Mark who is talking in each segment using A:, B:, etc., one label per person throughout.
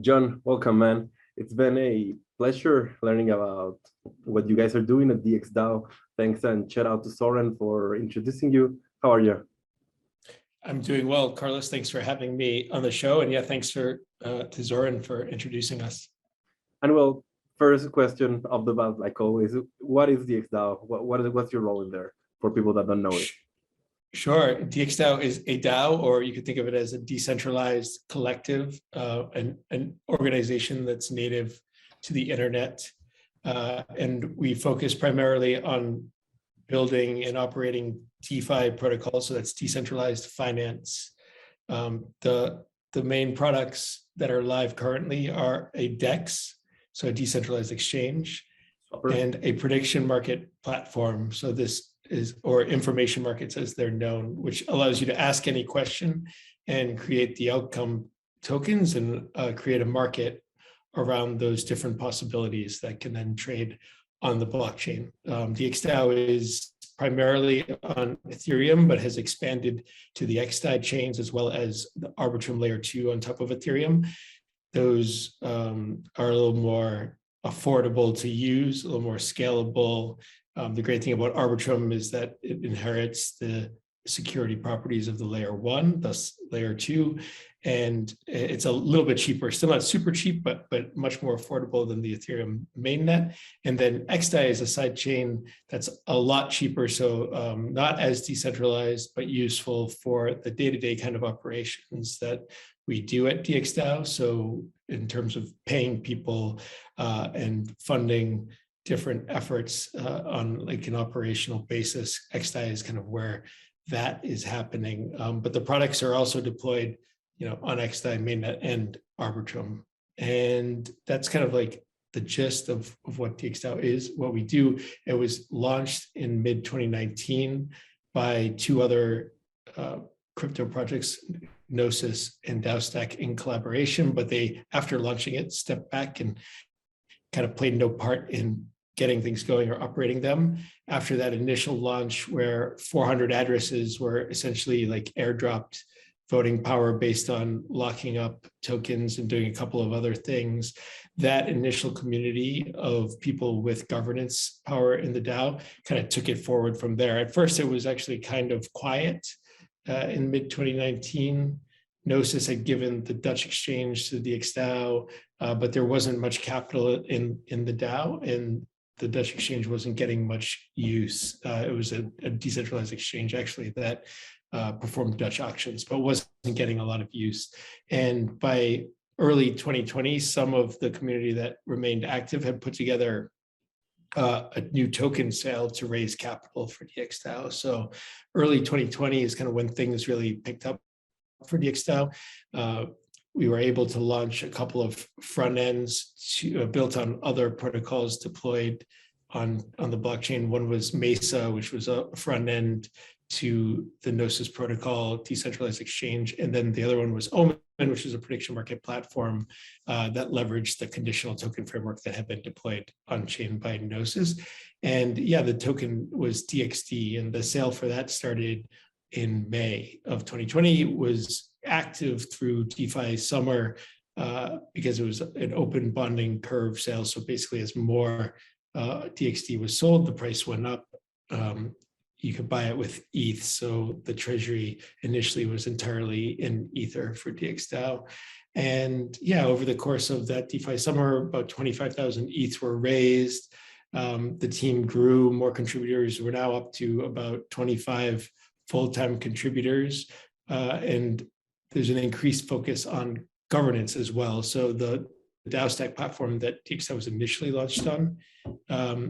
A: John, welcome, man. It's been a pleasure learning about what you guys are doing at DXdao. Thanks and shout out to Soren for introducing you. How are you?
B: I'm doing well, Carlos. Thanks for having me on the show, and yeah, thanks to Zoran for introducing us.
A: And well, first question of the bat, like always, what is DXdao? What's your role in there for people that don't know it?
B: Sure. DXdao is a DAO, or you could think of it as a decentralized collective, an organization that's native to the internet. And we focus primarily on building and operating DeFi protocols, so that's decentralized finance. The main products that are live currently are a DEX, so a decentralized exchange, Swapr, and a prediction market platform. So this is, or information markets as they're known, which allows you to ask any question and create the outcome tokens and create a market around those different possibilities that can then trade on the blockchain. DXdao is primarily on Ethereum, but has expanded to the XDAI chains as well as the Arbitrum layer 2 on top of Ethereum. Those are a little more affordable to use, a little more scalable. The great thing about Arbitrum is that it inherits the security properties of the layer 1, thus layer 2, and it's a little bit cheaper, still not super cheap, but much more affordable than the Ethereum mainnet. And then XDAI is a side chain that's a lot cheaper, so not as decentralized, but useful for the day-to-day kind of operations that we do at DXdao. So in terms of paying people and funding different efforts on like an operational basis, XDAI is kind of where that is happening. But the products are also deployed, on XDAI mainnet and Arbitrum. And that's kind of like the gist of what DXdao is, what we do. It was launched in mid-2019 by two other crypto projects, Gnosis and DAOstack, in collaboration, but they, after launching it, stepped back and kind of played no part in getting things going or operating them. After that initial launch, where 400 addresses were essentially like airdropped voting power based on locking up tokens and doing a couple of other things, that initial community of people with governance power in the DAO kind of took it forward from there. At first, it was actually kind of quiet. In mid-2019, Gnosis had given the Dutch exchange to DXdao, but there wasn't much capital in the DAO, and the Dutch exchange wasn't getting much use. It was a decentralized exchange actually that performed Dutch auctions, but wasn't getting a lot of use. And by early 2020, some of the community that remained active had put together a new token sale to raise capital for DXdao. So early 2020 is kind of when things really picked up for DXdao. We were able to launch a couple of front ends built on other protocols deployed on the blockchain. One was Mesa, which was a front end to the Gnosis protocol, decentralized exchange. And then the other one was Omen, which is a prediction market platform that leveraged the conditional token framework that had been deployed on chain by Gnosis. And yeah, the token was DXD, and the sale for that started in May of 2020. It was active through DeFi summer because it was an open bonding curve sale. So basically, as more DXD was sold, the price went up. You could buy it with ETH. So the treasury initially was entirely in Ether for DXdao. And yeah, over the course of that DeFi summer, about 25,000 ETH were raised. The team grew, more contributors. We're now up to about 25 full-time contributors. And there's an increased focus on governance as well. So the DAOstack platform that DXdao was initially launched on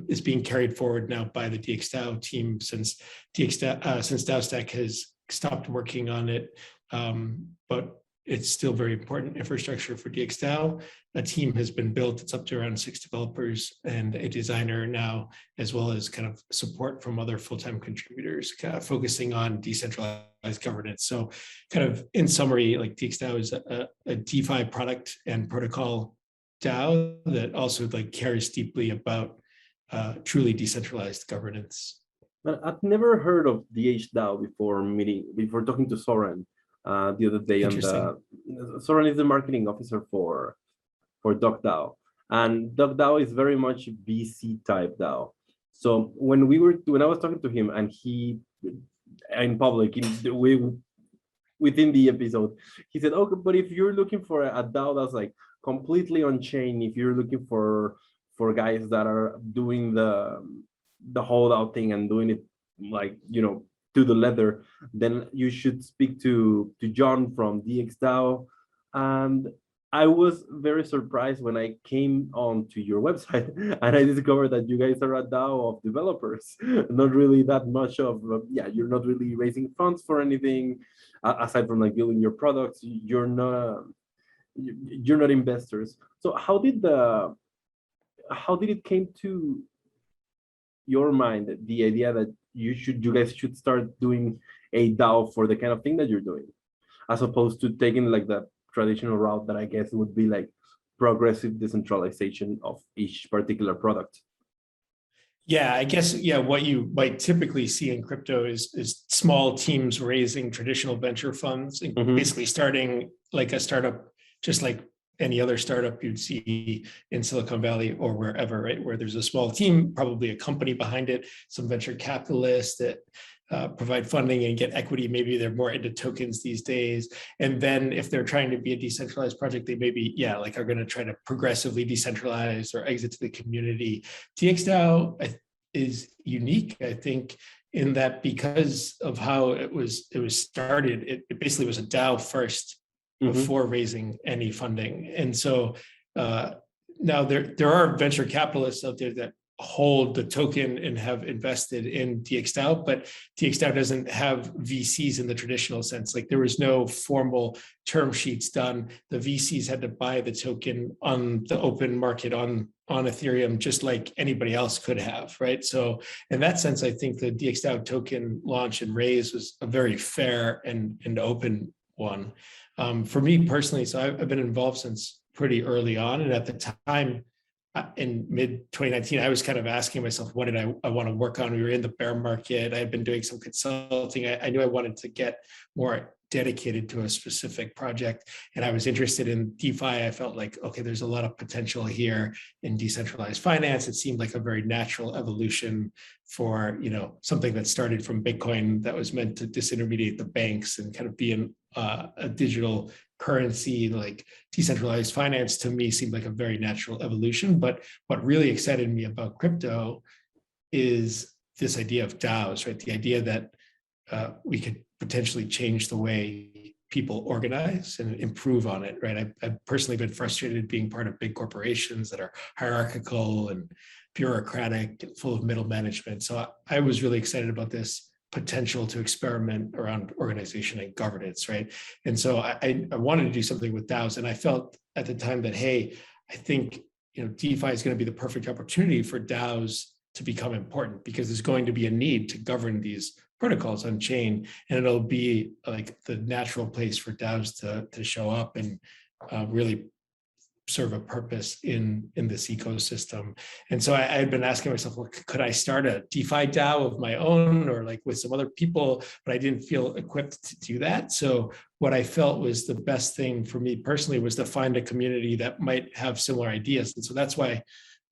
B: is being carried forward now by the DXdao team since DAOstack has stopped working on it. But it's still very important infrastructure for DXdao. A team has been built. It's up to around 6 developers and a designer now, as well as kind of support from other full-time contributors, kind of focusing on decentralized governance. So kind of in summary, like DXdao is a DeFi product and protocol DAO that also like cares deeply about truly decentralized governance.
A: I've never heard of DXdao before talking to Soren the other day. And Soren is the marketing officer for for DocDAO. And DocDAO is very much VC type DAO. So when I was talking to him and he in public, within the episode, he said, "Okay, but if you're looking for a DAO that's like completely on chain, if you're looking for guys that are doing the holdout thing and doing it like to the leather, then you should speak to John from DXdao." And I was very surprised when I came onto your website and I discovered that you guys are a DAO of developers, not really that much of, you're not really raising funds for anything aside from like building your products. You're not investors. So how did it came to your mind, the idea that you guys should start doing a DAO for the kind of thing that you're doing, as opposed to taking like that traditional route that I guess would be like progressive decentralization of each particular product?
B: Yeah, I guess, what you might typically see in crypto is small teams raising traditional venture funds and basically starting like a startup, just like any other startup you'd see in Silicon Valley or wherever, right? Where there's a small team, probably a company behind it, some venture capitalists that provide funding and get equity. Maybe they're more into tokens these days. And then if they're trying to be a decentralized project, they maybe, are going to try to progressively decentralize or exit to the community. DXdao is unique, I think, in that because of how it was started, it basically was a DAO first before raising any funding. And so now there are venture capitalists out there that hold the token and have invested in DXdao, but DXdao doesn't have VCs in the traditional sense. Like there was no formal term sheets done. The VCs had to buy the token on the open market on Ethereum, just like anybody else could have, right? So in that sense, I think the DXdao token launch and raise was a very fair and open one. For me personally, so I've been involved since pretty early on. And at the time, in mid 2019, I was kind of asking myself, what did I want to work on? We were in the bear market. I had been doing some consulting. I knew I wanted to get more dedicated to a specific project. And I was interested in DeFi. I felt like, okay, there's a lot of potential here in decentralized finance. It seemed like a very natural evolution for, something that started from Bitcoin that was meant to disintermediate the banks and kind of be a digital currency. Like decentralized finance to me seemed like a very natural evolution. But what really excited me about crypto is this idea of DAOs, right? The idea that we could potentially change the way people organize and improve on it, right? I've personally been frustrated being part of big corporations that are hierarchical and bureaucratic and full of middle management. So I was really excited about this potential to experiment around organization and governance, right? And so I wanted to do something with DAOs, and I felt at the time that, hey, I think DeFi is going to be the perfect opportunity for DAOs to become important, because there's going to be a need to govern these protocols on chain, and it'll be like the natural place for DAOs to show up and really serve a purpose in this ecosystem. And so I had been asking myself, well, could I start a DeFi DAO of my own or like with some other people? But I didn't feel equipped to do that. So what I felt was the best thing for me personally was to find a community that might have similar ideas. And so that's why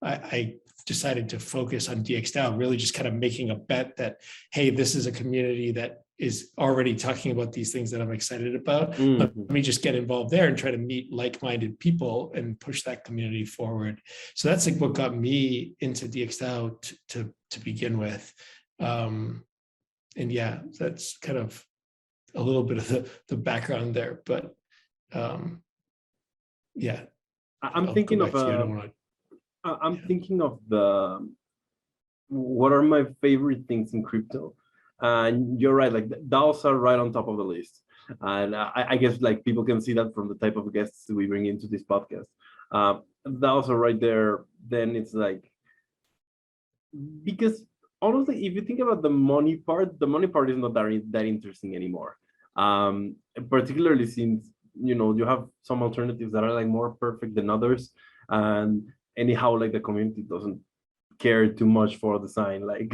B: I decided to focus on DXdao, really just kind of making a bet that, hey, this is a community that is already talking about these things that I'm excited about. Let me just get involved there and try to meet like-minded people and push that community forward. So that's like what got me into DXdao to begin with. And yeah, that's kind of a little bit of the background there. But yeah,
A: I'm thinking of what are my favorite things in crypto. And you're right, like DAOs are right on top of the list. And I guess like people can see that from the type of guests we bring into this podcast. DAOs are right there. Then it's like, because honestly, if you think about the money part is not that interesting anymore. Particularly since, you have some alternatives that are like more perfect than others. And anyhow, like the community doesn't care too much for design. Like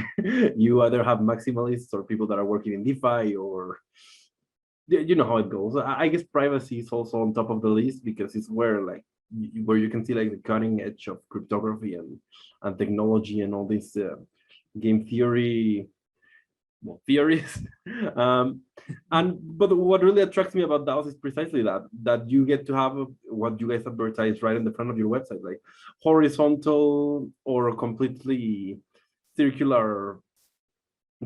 A: you either have maximalists or people that are working in DeFi, or you know how it goes. I guess privacy is also on top of the list because it's where like where you can see like the cutting edge of cryptography and technology and all this game theory theories. But what really attracts me about DAOs is precisely that you get to have what you guys advertise right in the front of your website, like horizontal or completely circular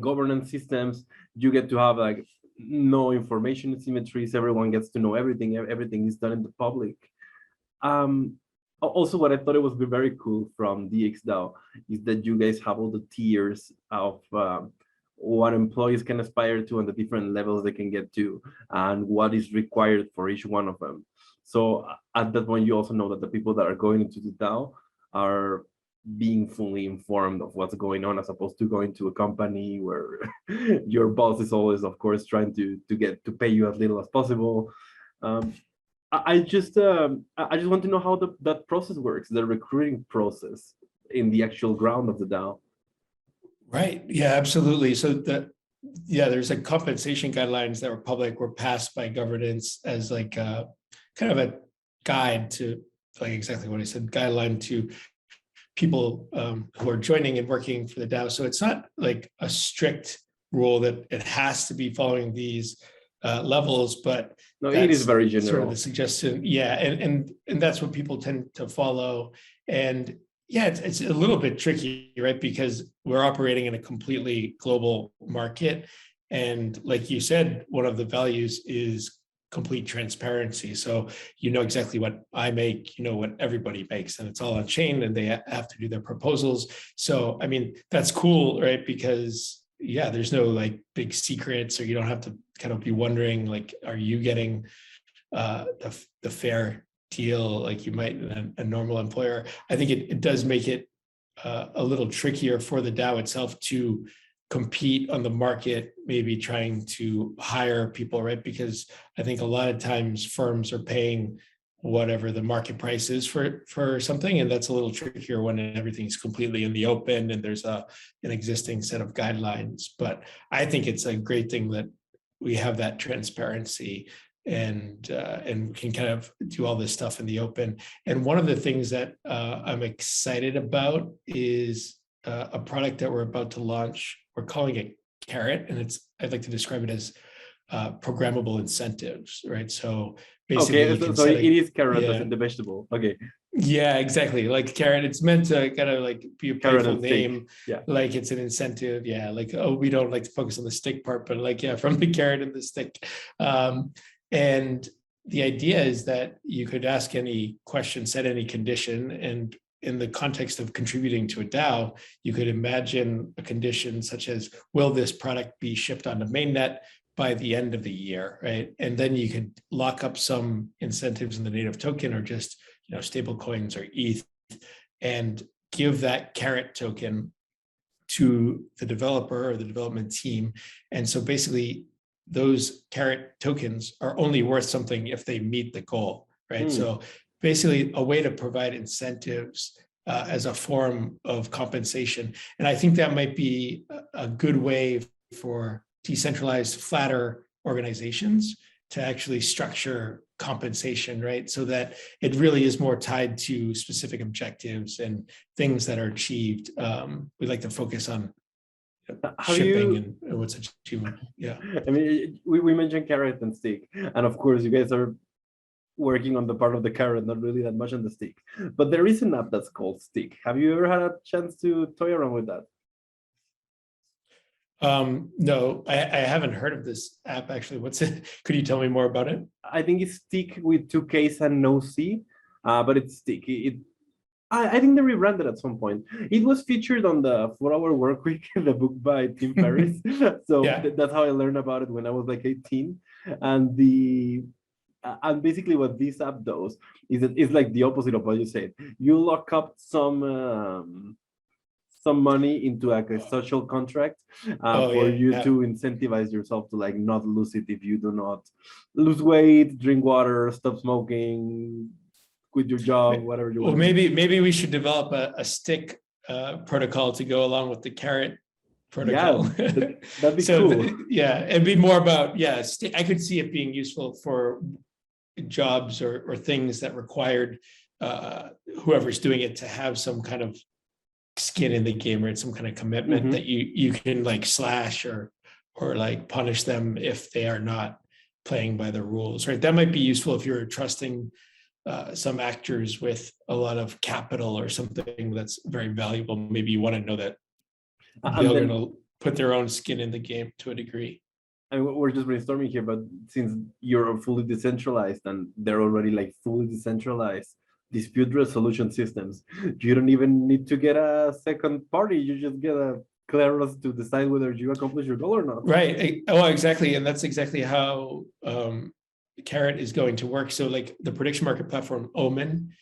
A: governance systems. You get to have like no information asymmetries. Everyone gets to know everything. Everything is done in the public. Also, what I thought it was very cool from DXdao is that you guys have all the tiers of what employees can aspire to and the different levels they can get to and what is required for each one of them. So at that point, you also know that the people that are going into the DAO are being fully informed of what's going on, as opposed to going to a company where your boss is always, of course, trying to get to pay you as little as possible. I just want to know how that process works, the recruiting process in the actual ground of the DAO.
B: Right. Yeah, absolutely. So there's like compensation guidelines that were passed by governance as like kind of a guide to, like exactly what I said, guideline to people who are joining and working for the DAO. So it's not like a strict rule that it has to be following these levels, but
A: no, it is very general.
B: Sort of the suggestion. Yeah, and that's what people tend to follow. And yeah, it's a little bit tricky, right? Because we're operating in a completely global market. And like you said, one of the values is complete transparency. So you know exactly what I make, you know what everybody makes, and it's all on chain, and they have to do their proposals. So, I mean, that's cool, right? Because yeah, there's no like big secrets, or you don't have to kind of be wondering, like, are you getting the fair deal like you might in a normal employer? I think it does make it a little trickier for the DAO itself to compete on the market, maybe trying to hire people, right? Because I think a lot of times firms are paying whatever the market price is for something, and that's a little trickier when everything's completely in the open and there's an existing set of guidelines. But I think it's a great thing that we have that transparency and can kind of do all this stuff in the open. And one of the things that I'm excited about is a product that we're about to launch. We're calling it Carrot, and I'd like to describe it as programmable incentives, right? So basically,
A: so it is carrot as in the vegetable. Okay.
B: Yeah, exactly. Like carrot, it's meant to kind of like be a playful name.
A: Yeah.
B: Like it's an incentive. Yeah. Like, oh, we don't like to focus on the stick part, but like, yeah, from the carrot and the stick. And the idea is that you could ask any question, set any condition, and in the context of contributing to a DAO, you could imagine a condition such as, will this product be shipped onto mainnet by the end of the year, right? And then you could lock up some incentives in the native token, or just, you know, stable coins or ETH, and give that carrot token to the developer or the development team. And so basically those carrot tokens are only worth something if they meet the goal, right? So basically a way to provide incentives as a form of compensation. And I think that might be a good way for decentralized, flatter organizations to actually structure compensation, right? So that it really is more tied to specific objectives and things that are achieved. We like to focus on shipping and what's achievement. Yeah.
A: I mean, we mentioned carrot and stick, and of course you guys are working on the part of the carrot, not really that much on the stick. But there is an app that's called Stick. Have you ever had a chance to toy around with that?
B: No, I haven't heard of this app actually. What's it? Could you tell me more about it?
A: I think it's Stick with 2 Ks and no C, but it's Stick. I think they rebranded at some point. It was featured on the 4-Hour Workweek, the book by Tim Ferriss. So yeah. That's how I learned about it when I was like 18. And basically what this app does is it's like the opposite of what you said. You lock up some money into like a social contract for you to incentivize yourself to like not lose it if you do not lose weight, drink water, stop smoking, quit your job, whatever you want.
B: Well, maybe we should develop a stick protocol to go along with the carrot protocol.
A: Yeah, that'd be cool.
B: It'd be more about, I could see it being useful for jobs or things that required whoever's doing it to have some kind of skin in the game, right? Some kind of commitment that you can like slash or like punish them if they are not playing by the rules, right? That might be useful if you're trusting some actors with a lot of capital or something that's very valuable. Maybe you want to know that they're going to put their own skin in the game to a degree.
A: I mean, we're just brainstorming here, but since you're fully decentralized and they're already like fully decentralized dispute resolution systems, you don't even need to get a second party. You just get a Kleros to decide whether you accomplish your goal or not.
B: Right. Oh, exactly. And that's exactly how Carrot is going to work. So like the prediction market platform Omen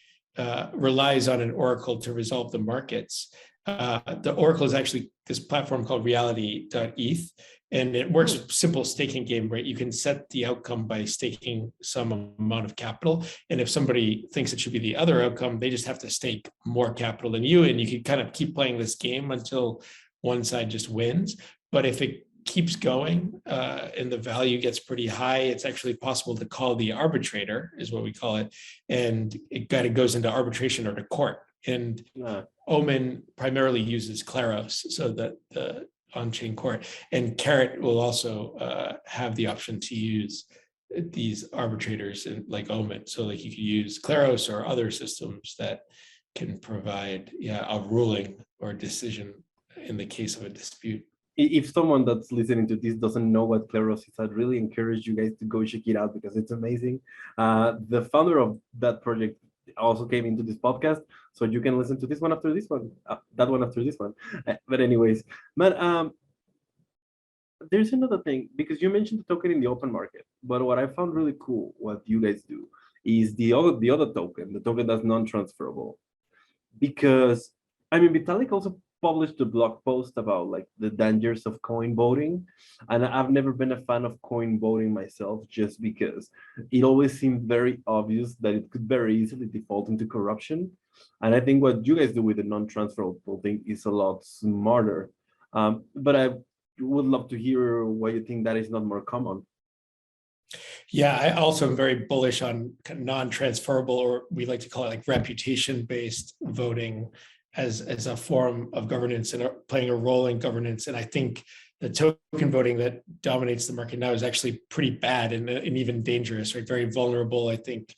B: relies on an oracle to resolve the markets. The oracle is actually this platform called reality.eth, and it works simple staking game, right? You can set the outcome by staking some amount of capital. And if somebody thinks it should be the other outcome, they just have to stake more capital than you. And you can kind of keep playing this game until one side just wins. But if it keeps going and the value gets pretty high, it's actually possible to call the arbitrator, is what we call it. And it kind of goes into arbitration or to court. And Omen primarily uses Kleros, so that the on-chain court, and Carrot will also have the option to use these arbitrators like Omen. So like you could use Kleros or other systems that can provide a ruling or decision in the case of a dispute.
A: If someone that's listening to this doesn't know what Kleros is, I'd really encourage you guys to go check it out because it's amazing. The founder of that project also came into this podcast, so you can listen to this one after this one, that one after this one. But anyways, man, there's another thing, because you mentioned the token in the open market, but what I found really cool, what you guys do, is the other token, the token that's non-transferable. Because, I mean, Vitalik also published a blog post about like the dangers of coin voting, and I've never been a fan of coin voting myself, just because it always seemed very obvious that it could very easily default into corruption. And I think what you guys do with the non-transferable thing is a lot smarter. But I would love to hear why you think that is not more common.
B: Yeah, I also am very bullish on non-transferable, or we like to call it like reputation-based voting as a form of governance and playing a role in governance. And I think the token voting that dominates the market now is actually pretty bad and even dangerous, right? Very vulnerable, I think,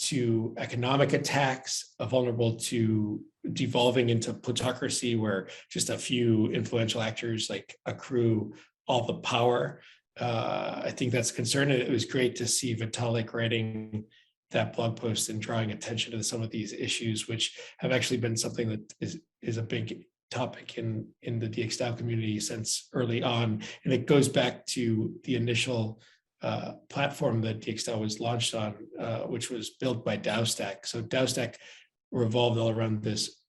B: to economic attacks, vulnerable to devolving into plutocracy, where just a few influential actors like accrue all the power. I think that's a concern. And it was great to see Vitalik writing that blog post and drawing attention to some of these issues, which have actually been something that is a big topic in the DXdao community since early on. And it goes back to the initial platform that DXdao was launched on, which was built by DAOstack. So DAOstack revolved all around this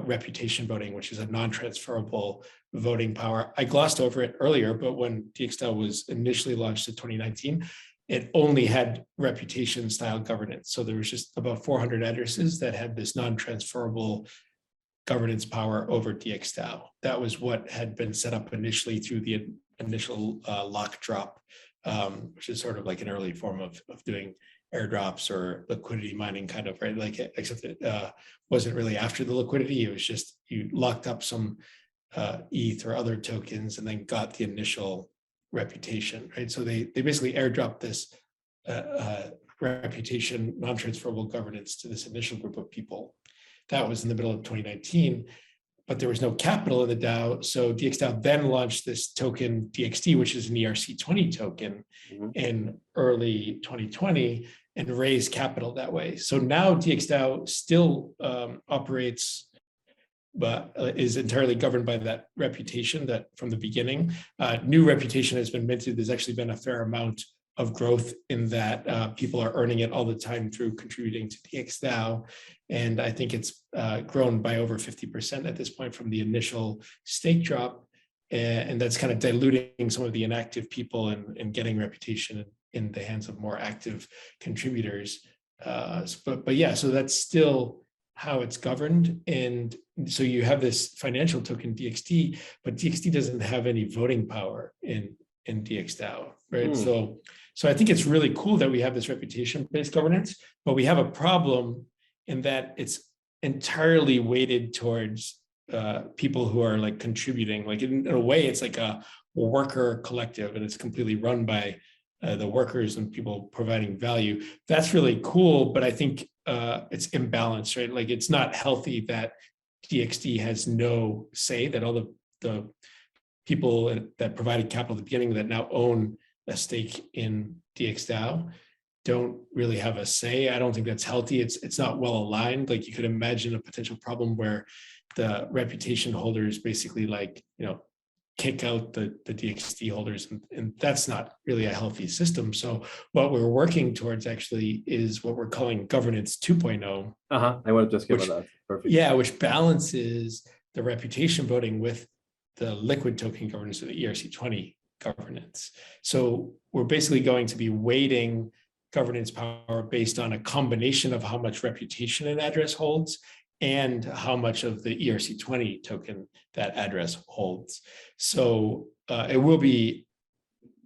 B: reputation voting, which is a non-transferable voting power. I glossed over it earlier, but when DXdao was initially launched in 2019, it only had reputation style governance. So there was just about 400 addresses that had this non-transferable governance power over DXdao. That was what had been set up initially through the initial lock drop, which is sort of like an early form of doing airdrops or liquidity mining, kind of, right? Like, except it wasn't really after the liquidity. It was just you locked up some ETH or other tokens and then got the initial reputation, right? So they basically airdropped this reputation, non-transferable governance to this initial group of people. That was in the middle of 2019, but there was no capital in the DAO. So DXdao then launched this token DXD, which is an ERC20 token in early 2020, and raised capital that way. So now DXdao still operates, but is entirely governed by that reputation that from the beginning. New reputation has been minted. There's actually been a fair amount of growth in that. People are earning it all the time through contributing to DXdao. And I think it's grown by over 50% at this point from the initial stake drop. And that's kind of diluting some of the inactive people and getting reputation in the hands of more active contributors. But yeah, so that's still how it's governed. And so you have this financial token DXD, but DXD doesn't have any voting power in DXdao, right? So I think it's really cool that we have this reputation-based governance, but we have a problem in that it's entirely weighted towards people who are like contributing. Like in a way, it's like a worker collective, and it's completely run by the workers and people providing value. That's really cool, but I think it's imbalanced, right? Like it's not healthy that DXD has no say, that all the people that provided capital at the beginning that now own a stake in DXdao don't really have a say. I don't think that's healthy. It's not well aligned. Like you could imagine a potential problem where the reputation holders basically like, kick out the DXD holders, and that's not really a healthy system. So what we're working towards actually is what we're calling governance 2.0.
A: I wanted to ask you about that. Perfect.
B: Yeah, which balances the reputation voting with the liquid token governance of the ERC20 governance. So we're basically going to be weighting governance power based on a combination of how much reputation an address holds and how much of the ERC20 token that address holds. So it will be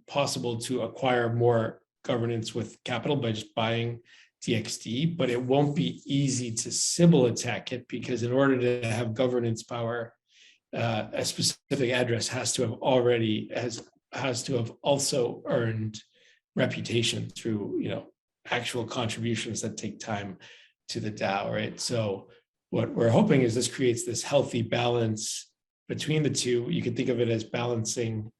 B: possible to acquire more governance with capital by just buying DXD, but it won't be easy to Sybil attack it, because in order to have governance power, a specific address has to have also earned reputation through actual contributions that take time to the DAO, right? So what we're hoping is this creates this healthy balance between the two. You can think of it as balancing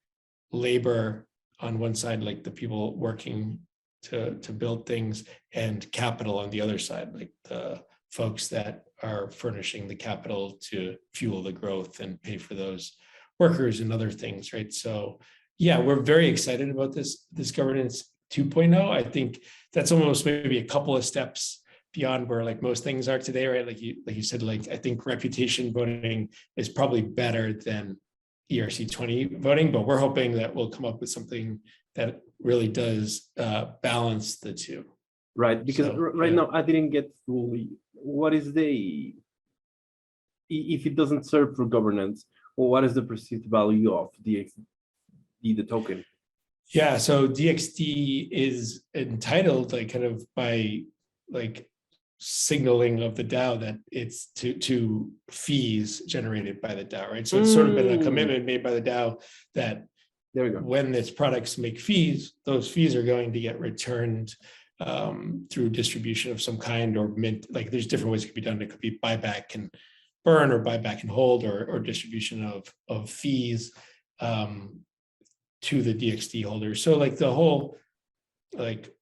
B: labor on one side, like the people working to build things, and capital on the other side, like the folks that are furnishing the capital to fuel the growth and pay for those workers and other things, right? So yeah, we're very excited about this governance 2.0. I think that's almost maybe a couple of steps beyond where like most things are today, right? Like you said, like I think reputation voting is probably better than ERC20 voting, but we're hoping that we'll come up with something that really does balance the two.
A: Right, because now I didn't get fully what is if it doesn't serve for governance, well, what is the perceived value of DXD, the token?
B: Yeah, so DXD is entitled, like kind of by like signaling of the DAO, that it's to fees generated by the DAO, right? So it's sort of been a commitment made by the DAO that
A: there we go.
B: When its products make fees, those fees are going to get returned through distribution of some kind, or mint. Like there's different ways it could be done. It could be buyback and burn, or buyback and hold, or distribution of fees to the DXD holders. So like the whole, like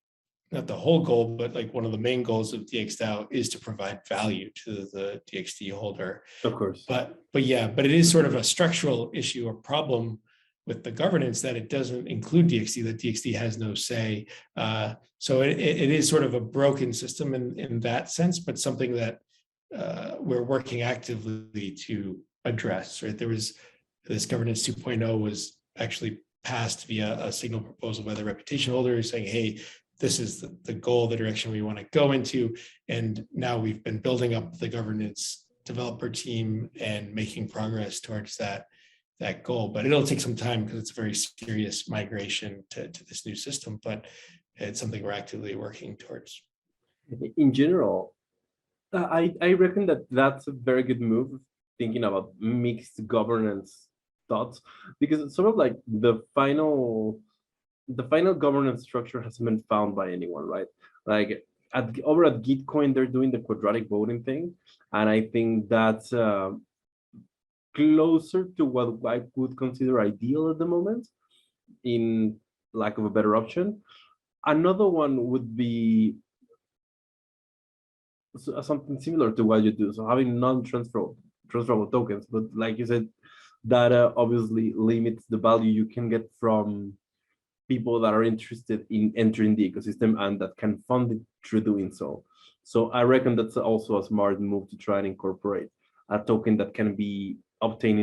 B: not the whole goal, but like one of the main goals of DXdao is to provide value to the DXD holder.
A: Of course.
B: But it is sort of a structural issue or problem with the governance that it doesn't include DXD, that DXD has no say. So it is sort of a broken system in that sense, but something that we're working actively to address, right? There was this governance 2.0 was actually passed via a signal proposal by the reputation holders saying, hey, this is the goal, the direction we want to go into. And now we've been building up the governance developer team and making progress towards that goal. But it'll take some time because it's a very serious migration to this new system, but it's something we're actively working towards.
A: In general, I reckon that's a very good move, thinking about mixed governance thoughts, because it's sort of like the final governance structure hasn't been found by anyone, right? Like over at Gitcoin, they're doing the quadratic voting thing, and I think that's closer to what I would consider ideal at the moment, in lack of a better option. Another one would be something similar to what you do, so having non-transferable tokens, but like you said, that obviously limits the value you can get from people that are interested in entering the ecosystem and that can fund it through doing so. So I reckon that's also a smart move to try and incorporate a token that can be obtained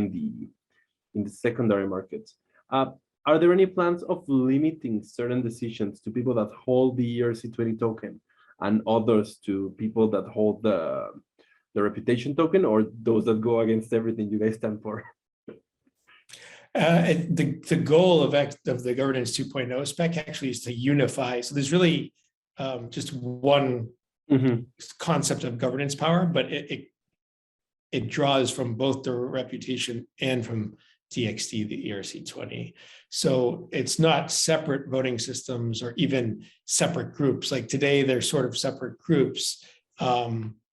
A: in the secondary markets. Are there any plans of limiting certain decisions to people that hold the ERC20 token and others to people that hold the reputation token, or those that go against everything you guys stand for?
B: The goal of the governance 2.0 spec actually is to unify. So there's really just one
A: Mhm.
B: concept of governance power, but it draws from both the reputation and from DXD, the ERC20. So it's not separate voting systems or even separate groups. Like today, they're sort of separate groups.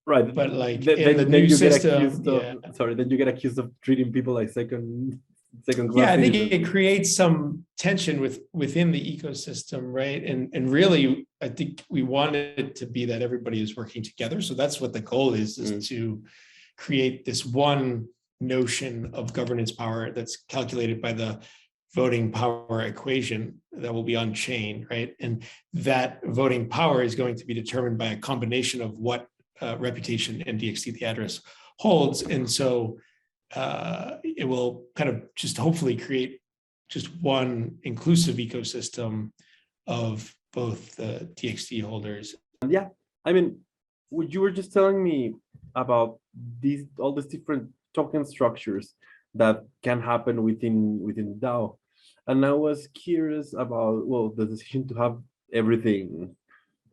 A: Right.
B: But like
A: Then,
B: in the
A: then
B: new
A: you get
B: system,
A: accused of, sorry, then you get accused of treating people like second
B: yeah,
A: class
B: I think
A: citizens.
B: it creates some tension within the ecosystem, right? And really, I think we want it to be that everybody is working together. So that's what the goal is to create this one notion of governance power that's calculated by the voting power equation that will be on chain, right? And that voting power is going to be determined by a combination of what reputation and DXD, the address, holds. And so it will kind of just hopefully create just one inclusive ecosystem of both the DXD holders.
A: Yeah, I mean, you were just telling me about all these different token structures that can happen within DAO, and I was curious about, well, the decision to have everything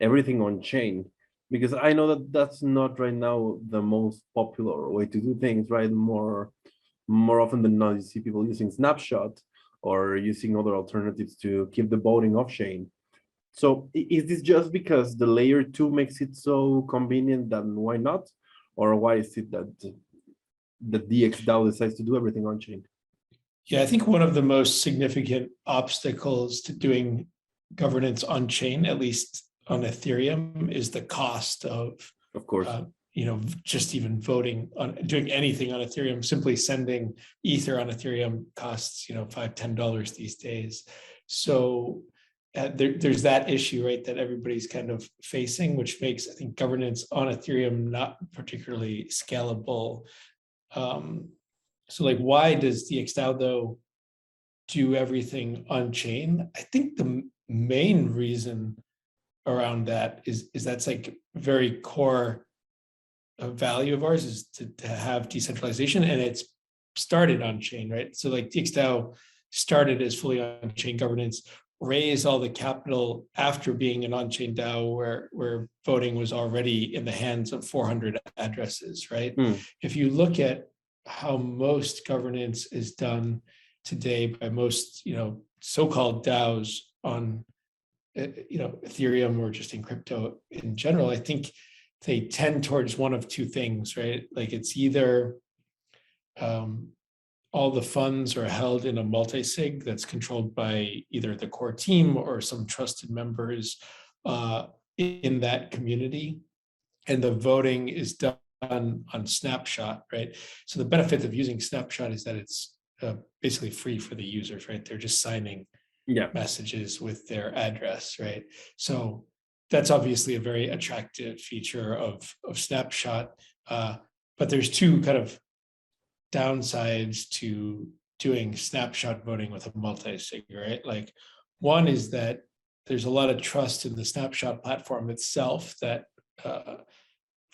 A: on chain, because I know that that's not right now the most popular way to do things, right? More often than not, you see people using Snapshot or using other alternatives to keep the voting off chain. So is this just because the layer 2 makes it so convenient, then why not? Or why is it that the DXdao decides to do everything on chain?
B: Yeah, I think one of the most significant obstacles to doing governance on chain, at least on Ethereum, is the cost of
A: course,
B: just even voting on doing anything on Ethereum. Simply sending Ether on Ethereum costs $5-10 these days. So there's that issue, right, that everybody's kind of facing, which makes, I think, governance on Ethereum not particularly scalable. So like, why does DXdao though do everything on chain? I think the main reason around that is that's like very core value of ours, is to have decentralization, and it's started on chain, right? So like DXdao started as fully on chain governance, raised all the capital after being an on-chain DAO where voting was already in the hands of 400 addresses, right? If you look at how most governance is done today by most, so-called DAOs on, Ethereum or just in crypto in general, I think they tend towards one of two things, right? Like it's either all the funds are held in a multi-sig that's controlled by either the core team or some trusted members in that community, and the voting is done on Snapshot, right? So the benefit of using Snapshot is that it's basically free for the users, right? They're just signing messages with their address, right? So that's obviously a very attractive feature of Snapshot, but there's two kind of downsides to doing Snapshot voting with a multi-sig, right? Like, one is that there's a lot of trust in the Snapshot platform itself that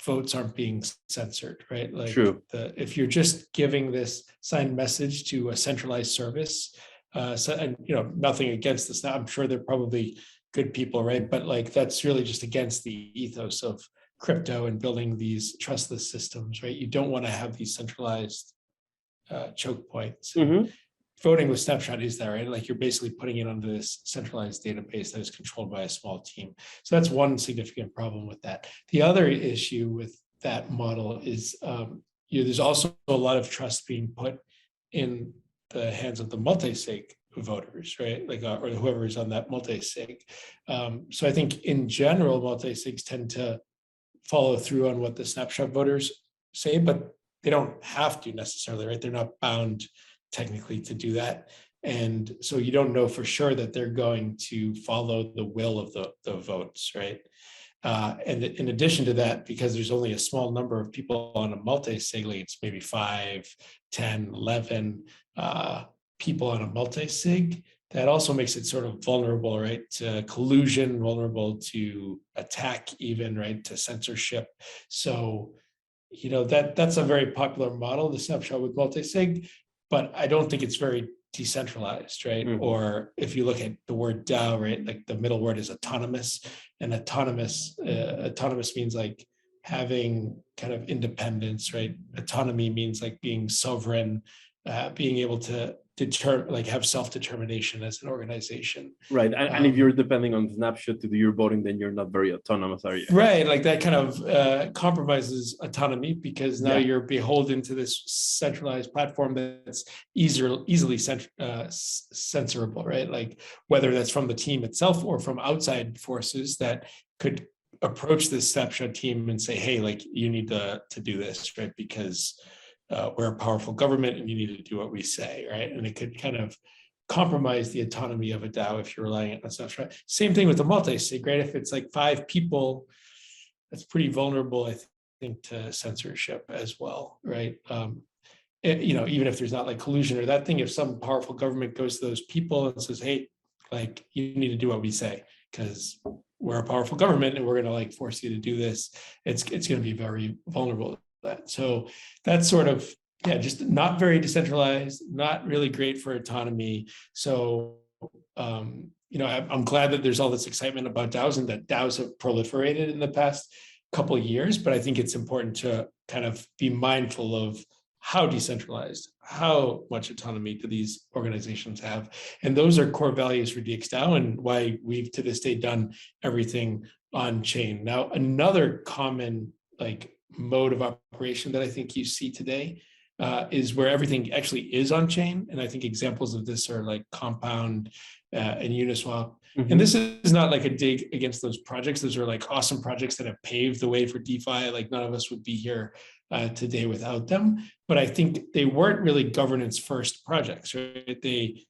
B: votes aren't being censored, right? Like,
A: true.
B: If you're just giving this signed message to a centralized service, and nothing against this, I'm sure they're probably good people, right? But like, that's really just against the ethos of crypto and building these trustless systems, right? You don't want to have these centralized choke points. Voting with Snapshot is that, right? Like, you're basically putting it onto this centralized database that is controlled by a small team. So that's one significant problem with that. The other issue with that model is there's also a lot of trust being put in the hands of the multi-sig voters, right? Like, or whoever is on that multi-sig. So I think in general, multi-sigs tend to follow through on what the Snapshot voters say, but they don't have to necessarily, right? They're not bound technically to do that. And so you don't know for sure that they're going to follow the will of the votes, right? And in addition to that, because there's only a small number of people on a multi-sig, it's maybe 5, 10, 11 people on a multi-sig, that also makes it sort of vulnerable, right, to collusion, vulnerable to attack even, right, to censorship. So, that's a very popular model, the Snapshot with multi-sig, but I don't think it's very decentralized, right?
A: Mhm.
B: Or if you look at the word DAO, right, like the middle word is autonomous, and autonomous means like having kind of independence, right? Autonomy means like being sovereign, being able to have self-determination as an organization.
A: Right. And if you're depending on Snapshot to do your voting, then you're not very autonomous, are you?
B: Right, like that kind of compromises autonomy, because now
A: Yeah.
B: you're beholden to this centralized platform that's easily censorable, right? Like whether that's from the team itself or from outside forces that could approach this Snapshot team and say, hey, like you need to do this, right? Because we're a powerful government and you need to do what we say, right? And it could kind of compromise the autonomy of a DAO if you're relying on Snapshot. Same thing with the multi-sig, right? If it's like 5 people, that's pretty vulnerable, I think, to censorship as well, right? Even if there's not like collusion or that thing, if some powerful government goes to those people and says, hey, like you need to do what we say because we're a powerful government and we're going to like force you to do this, it's going to be very vulnerable to that. So that's sort of, just not very decentralized, not really great for autonomy. So, I'm glad that there's all this excitement about DAOs and that DAOs have proliferated in the past couple of years, but I think it's important to kind of be mindful of how decentralized, how much autonomy do these organizations have? And those are core values for DXdao and why we've to this day done everything on chain. Now, another common like mode of operation that I think you see today is where everything actually is on chain. And I think examples of this are like Compound and Uniswap.
A: Mhm.
B: And this is not like a dig against those projects. Those are like awesome projects that have paved the way for DeFi. Like none of us would be here today without them. But I think they weren't really governance first projects, right? They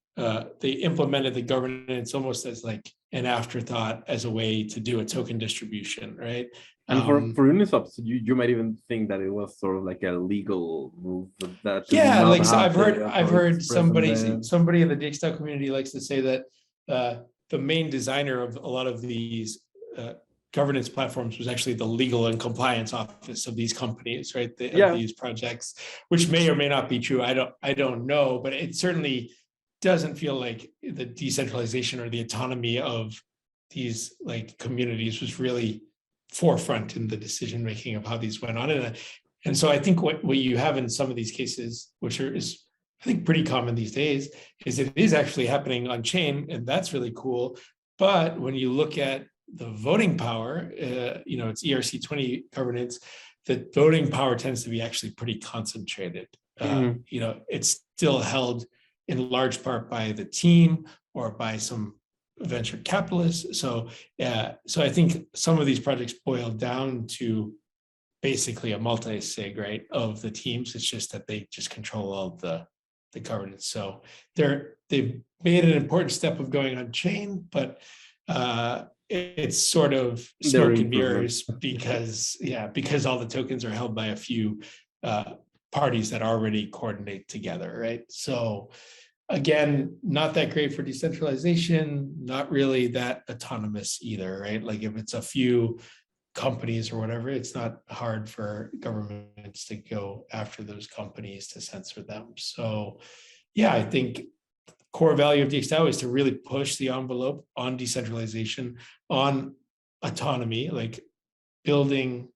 B: implemented the governance almost as like an afterthought as a way to do a token distribution, right?
A: And for Uniswap, so you might even think that it was sort of like a legal move that
B: yeah, like so
A: I've
B: heard somebody in the DXdao community likes to say that the main designer of a lot of these governance platforms was actually the legal and compliance office of these companies, right? Of these projects, which may or may not be true. I don't know, but it certainly doesn't feel like the decentralization or the autonomy of these like communities was really forefront in the decision making of how these went on. And so I think what you have in some of these cases, which is I think pretty common these days, is it is actually happening on chain, and that's really cool. But when you look at the voting power, it's ERC20 governance, the voting power tends to be actually pretty concentrated. It's still held in large part by the team or by some venture capitalists. So I think some of these projects boil down to basically a multi-sig, right, of the teams. It's just that they just control all the governance. So they've made an important step of going on chain, but it's sort of smoke and mirrors because all the tokens are held by a few parties that already coordinate together, right? So again, not that great for decentralization, not really that autonomous either, right? Like if it's a few companies or whatever, it's not hard for governments to go after those companies to censor them. So yeah, I think core value of DXdao is to really push the envelope on decentralization, on autonomy, like building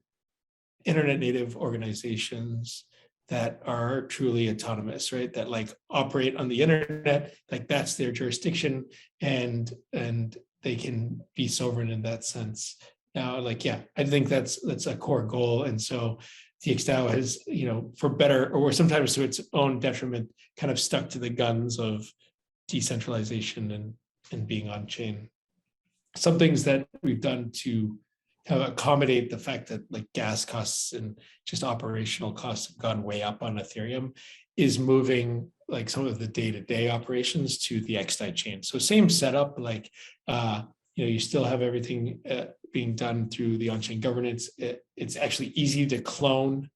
B: internet native organizations that are truly autonomous, right? That like operate on the internet, like that's their jurisdiction, and they can be sovereign in that sense. Now, like, yeah, I think that's a core goal. And so DXdao has, for better or sometimes to its own detriment, kind of stuck to the guns of decentralization and being on chain. Some things that we've done to accommodate the fact that like gas costs and just operational costs have gone way up on Ethereum is moving like some of the day-to-day operations to the DXdao chain. So same setup, like you still have everything being done through the on-chain governance. It's actually easy to clone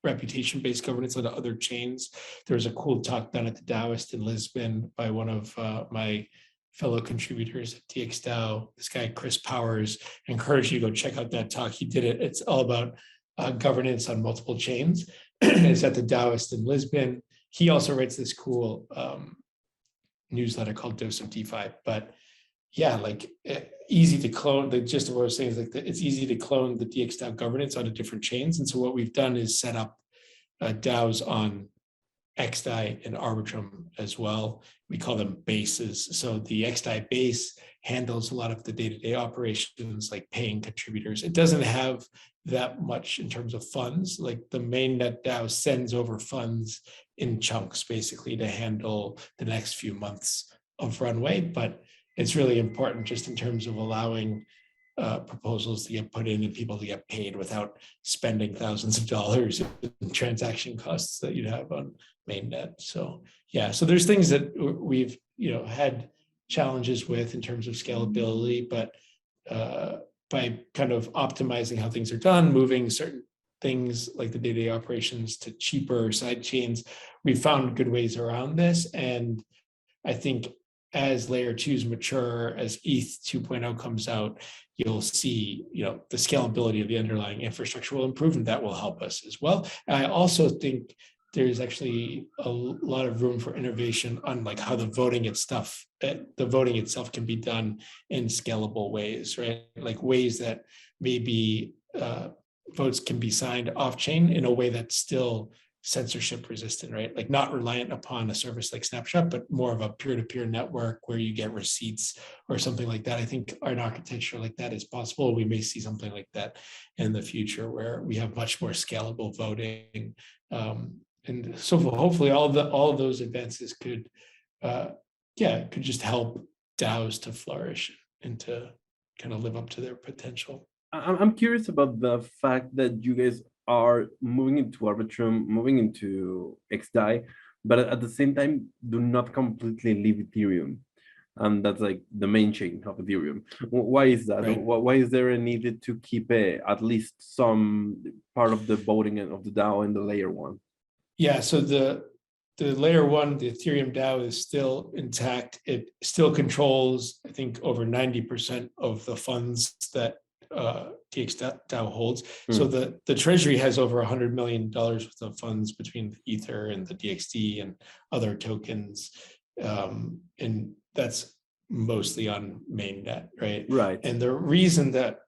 B: reputation-based governance onto other chains. There was a cool talk done at the Daoist in Lisbon by one of my fellow contributors at DXdao, this guy, Chris Powers. I encourage you to go check out that talk. He did it. It's all about governance on multiple chains. It's at the Daoist in Lisbon. He also writes this cool newsletter called Dose of DeFi. But yeah, like easy to clone. The gist of what I was saying is like it's easy to clone the DXdao governance onto different chains. And so what we've done is set up DAOs on XDAI and Arbitrum as well. We call them bases. So the XDAI base handles a lot of the day-to-day operations like paying contributors. It doesn't have that much in terms of funds. Like the mainnet DAO sends over funds in chunks basically to handle the next few months of runway, but it's really important just in terms of allowing proposals to get put in and people to get paid without spending thousands of dollars in transaction costs that you'd have on mainnet. So yeah, so there's things that we've had challenges with in terms of scalability, but by kind of optimizing how things are done, moving certain things like the day-to-day operations to cheaper side chains, we found good ways around this. And I think as layer 2s mature, as ETH 2.0 comes out, you'll see, the scalability of the underlying infrastructure will improve, and that will help us as well. And I also think there's actually a lot of room for innovation on like how the voting itself can be done in scalable ways, right? Like ways that maybe votes can be signed off chain in a way that's still censorship resistant, right? Like not reliant upon a service like Snapshot, but more of a peer-to-peer network where you get receipts or something like that. I think an architecture like that is possible. We may see something like that in the future where we have much more scalable voting. And so hopefully all of those advances could just help DAOs to flourish and to kind of live up to their potential.
A: I'm curious about the fact that you guys are moving into Arbitrum, moving into XDAI, but at the same time, do not completely leave Ethereum. And that's like the main chain of Ethereum. Why is that?
B: Right.
A: Why is there a need to keep at least some part of the voting of the DAO in the layer 1?
B: Yeah, so the layer 1, the Ethereum DAO is still intact. It still controls, I think, over 90% of the funds that DXdao holds. So the treasury has over $100 million worth of funds between the Ether and the DXD and other tokens. And that's mostly on mainnet, right?
A: Right.
B: And the reason that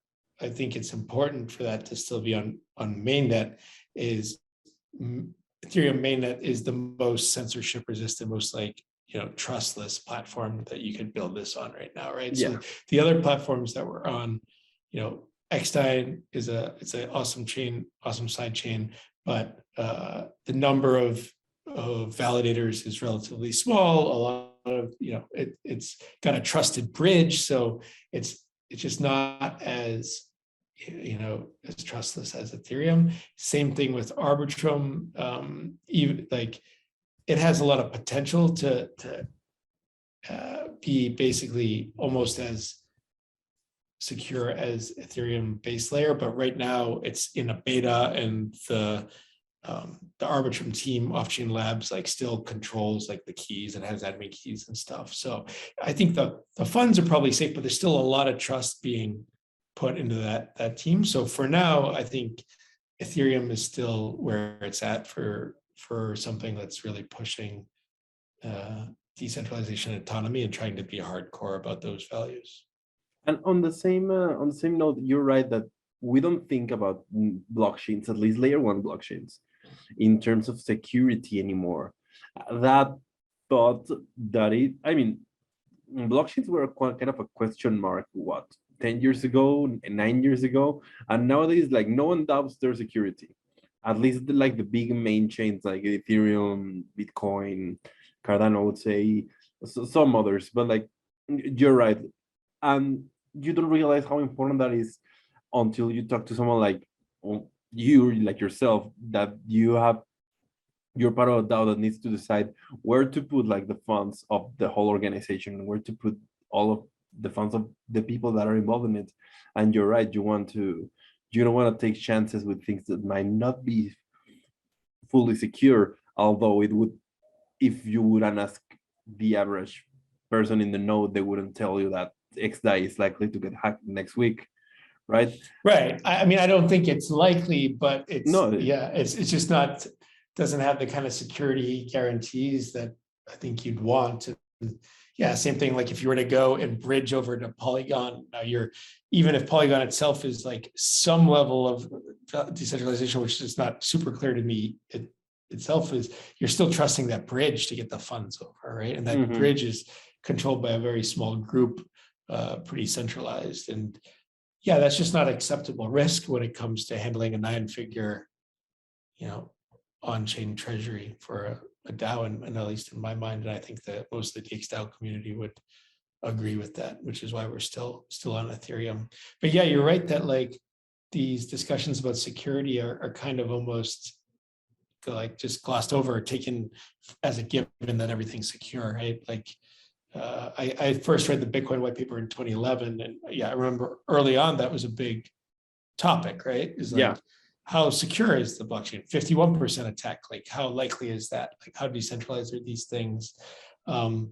B: I think it's important for that to still be on mainnet is Ethereum mainnet is the most censorship resistant, most trustless platform that you could build this on right now, right?
A: Yeah.
B: So the other platforms that we're on, XDAI it's an awesome chain, awesome side chain, but the number of validators is relatively small. A lot of, it's got a trusted bridge, so it's just not as as trustless as Ethereum. Same thing with Arbitrum. Even like it has a lot of potential to be basically almost as secure as Ethereum base layer, but right now it's in a beta, and the Arbitrum team, Off-Chain Labs, still controls the keys and has admin keys and stuff. So I think the funds are probably safe, but there's still a lot of trust being put into that team. So for now, I think Ethereum is still where it's at for something that's really pushing decentralization and autonomy and trying to be hardcore about those values.
A: And on the same note, you're right that we don't think about blockchains, at least layer 1 blockchains, in terms of security anymore. That thought that blockchains were kind of a question mark, 10 years ago, 9 years ago, and nowadays no one doubts their security. At least the big main chains like Ethereum, Bitcoin, Cardano, I would say, some others, but you're right. And you don't realize how important that is until you talk to someone like yourself, that you're part of a DAO that needs to decide where to put the funds of the whole organization, where to put all of the funds of the people that are involved in it. And you're right, you don't want to take chances with things that might not be fully secure, although it would, if you wouldn't ask the average person in the know, they wouldn't tell you that XDAI is likely to get hacked next week, right?
B: Right. I mean, I don't think it's likely, but it's it's just not, doesn't have the kind of security guarantees that I think you'd want to yeah, same thing. Like if you were to go and bridge over to Polygon, now even if Polygon itself is like some level of decentralization, which is not super clear to me, itself is, you're still trusting that bridge to get the funds over, right? And that bridge is controlled by a very small group, pretty centralized. And yeah, that's just not acceptable risk when it comes to handling a 9-figure, on-chain treasury for a DAO, and at least in my mind, and I think that most of the DXdao community would agree with that, which is why we're still on Ethereum. But yeah, you're right that like these discussions about security are kind of almost like just glossed over, taken as a given that everything's secure, right? Like I first read the Bitcoin white paper in 2011, and yeah, I remember early on that was a big topic, right? Is like, how secure is the blockchain? 51% attack, like how likely is that? Like how decentralized are these things? And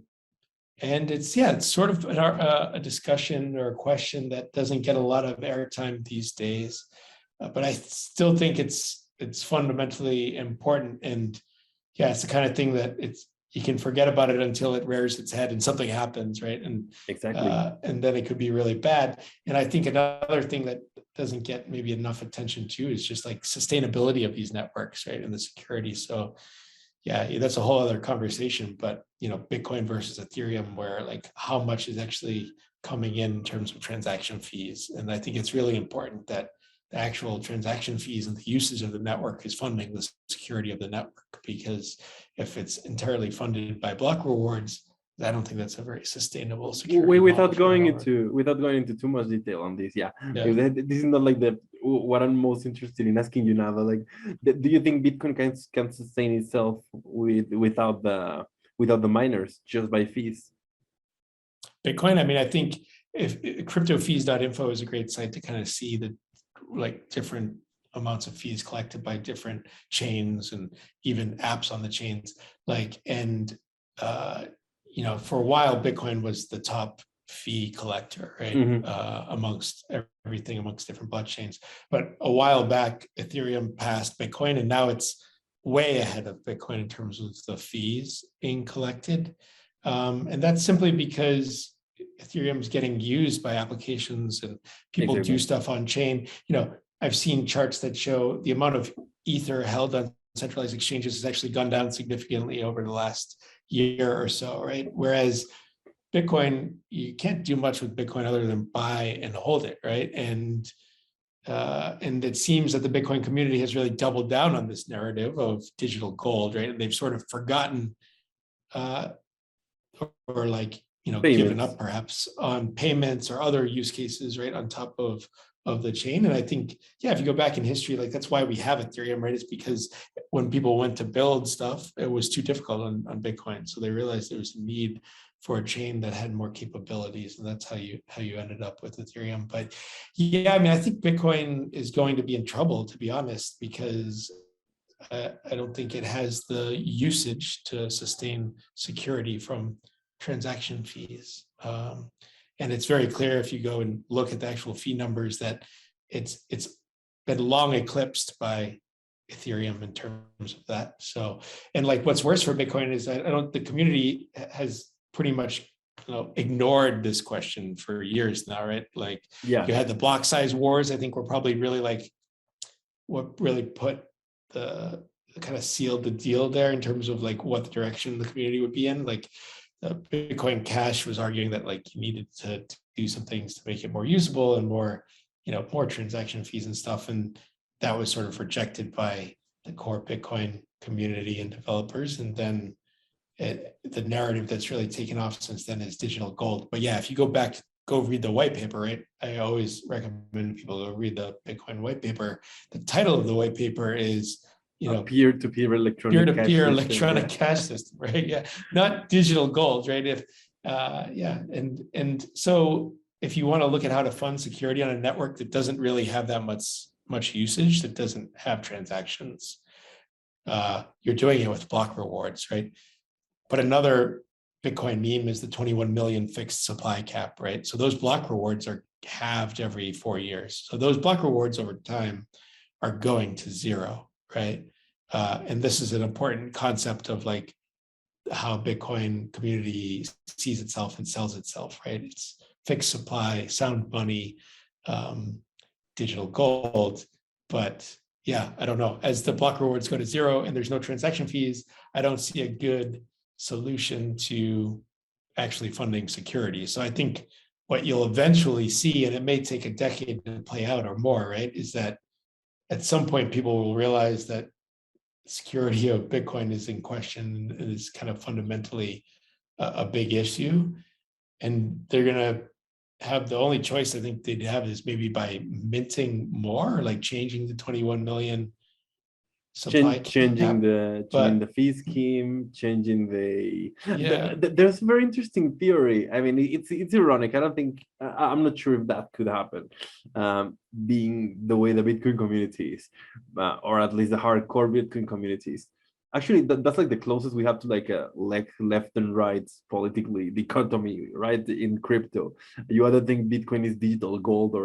B: it's sort of a discussion or a question that doesn't get a lot of airtime these days, but I still think it's fundamentally important. And yeah, it's the kind of thing that you can forget about it until it rears its head and something happens, right? And
A: exactly,
B: and then it could be really bad. And I think another thing that doesn't get maybe enough attention too is just like sustainability of these networks, right? And the security. So yeah, that's a whole other conversation, but Bitcoin versus Ethereum, where like how much is actually coming in terms of transaction fees. And I think it's really important that the actual transaction fees and the usage of the network is funding the security of the network, because if it's entirely funded by block rewards, I don't think that's a very sustainable security.
A: Without going into too much detail on this, this is not like what I'm most interested in asking you now. But like, do you think Bitcoin can sustain itself without the miners, just by fees?
B: Bitcoin, I mean, I think if cryptofees.info is a great site to kind of see the like different amounts of fees collected by different chains and even apps on the chains. Like, and for a while, Bitcoin was the top fee collector, right? Amongst everything, amongst different blockchains. But a while back, Ethereum passed Bitcoin, and now it's way ahead of Bitcoin in terms of the fees being collected. And that's simply because Ethereum is getting used by applications and people do stuff on chain. I've seen charts that show the amount of Ether held on centralized exchanges has actually gone down significantly over the last year or so, right? Whereas Bitcoin, you can't do much with Bitcoin other than buy and hold it, right? And it seems that the Bitcoin community has really doubled down on this narrative of digital gold, right? And they've sort of forgotten or like, given up perhaps on payments or other use cases, right, on top of the chain. And I think, if you go back in history, like that's why we have Ethereum, right? It's because when people went to build stuff, it was too difficult on Bitcoin. So they realized there was a need for a chain that had more capabilities. And that's how you ended up with Ethereum. But yeah, I mean, I think Bitcoin is going to be in trouble, to be honest, because I don't think it has the usage to sustain security from transaction fees. And it's very clear if you go and look at the actual fee numbers that it's been long eclipsed by Ethereum in terms of that. So, and like what's worse for Bitcoin is the community has pretty much ignored this question for years now, right? Like you had the block size wars, I think were probably really like what really put the kind of sealed the deal there in terms of like what the direction the community would be in. Like Bitcoin Cash was arguing that like you needed to do some things to make it more usable and more, more transaction fees and stuff. And that was sort of rejected by the core Bitcoin community and developers. And then the narrative that's really taken off since then is digital gold. But yeah, if you go read the white paper, right? I always recommend people go read the Bitcoin white paper. The title of the white paper is,
A: peer-to-peer electronic
B: cash system, right? Yeah, not digital gold, right? And so if you want to look at how to fund security on a network that doesn't really have that much usage, that doesn't have transactions, you're doing it with block rewards, right? But another Bitcoin meme is the 21 million fixed supply cap, right? So those block rewards are halved every 4 years. So those block rewards over time are going to zero, right? And this is an important concept of like how Bitcoin community sees itself and sells itself, right? It's fixed supply, sound money, digital gold. But yeah, I don't know. As the block rewards go to zero and there's no transaction fees, I don't see a good solution to actually funding security. So I think what you'll eventually see, and it may take a decade to play out or more, right, is that at some point people will realize that security of Bitcoin is in question and is kind of fundamentally a big issue. And they're going to have the only choice I think they'd have is maybe by minting more, like changing the 21 million supply
A: changing
B: but
A: the fee scheme, changing
B: yeah,
A: there's a very interesting theory. I mean, it's ironic. I don't think I'm not sure if that could happen, being the way the Bitcoin community is, or at least the hardcore Bitcoin communities. Actually, that's like the closest we have to like a left and right politically dichotomy, right? In crypto, you either think Bitcoin is digital gold